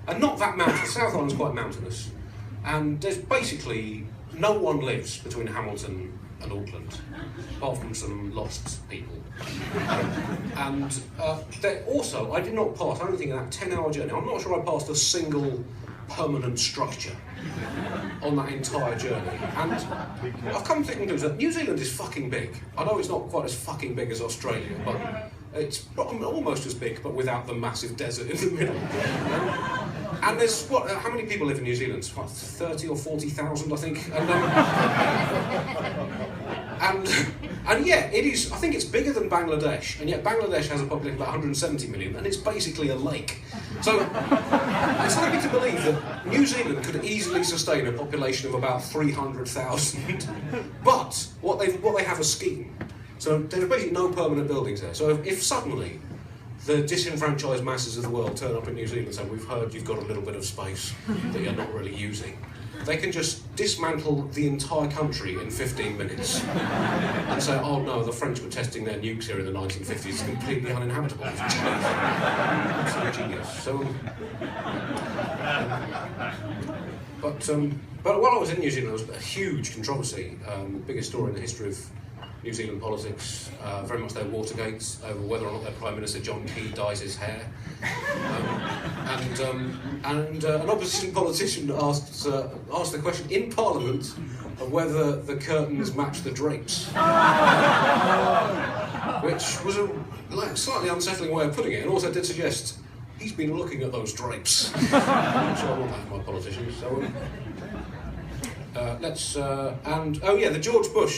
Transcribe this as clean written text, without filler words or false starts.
And not that mountainous. South Island's quite mountainous. And there's basically no one lives between Hamilton and Auckland, apart from some lost people. And also, I did not pass, I don't think in that 10-hour journey, I'm not sure I passed a single permanent structure on that entire journey. And I've come to think that New Zealand is fucking big. I know it's not quite as fucking big as Australia, but it's almost as big, but without the massive desert in the middle. And there's, how many people live in New Zealand? What, 30 or 40,000, I think? And yeah, it is, I think it's bigger than Bangladesh, and yet Bangladesh has a population of about 170 million, and it's basically a lake. So, it's hard to believe that New Zealand could easily sustain a population of about 300,000, but what they have a scheme. So there's basically no permanent buildings there. So if suddenly the disenfranchised masses of the world turn up in New Zealand and say, we've heard you've got a little bit of space that you're not really using, they can just dismantle the entire country in 15 minutes and say, oh no, the French were testing their nukes here in the 1950s, it's completely uninhabitable. It's genius. Absolute genius. So, but while I was in New Zealand, there was a huge controversy, biggest story in the history of New Zealand politics, very much their Watergate, over whether or not their Prime Minister John Key dyes his hair. And an opposition politician asked the question in Parliament of whether the curtains match the drapes. Which was a slightly unsettling way of putting it, and also did suggest he's been looking at those drapes. I'm not sure I want that in my politicians. So, the George Bush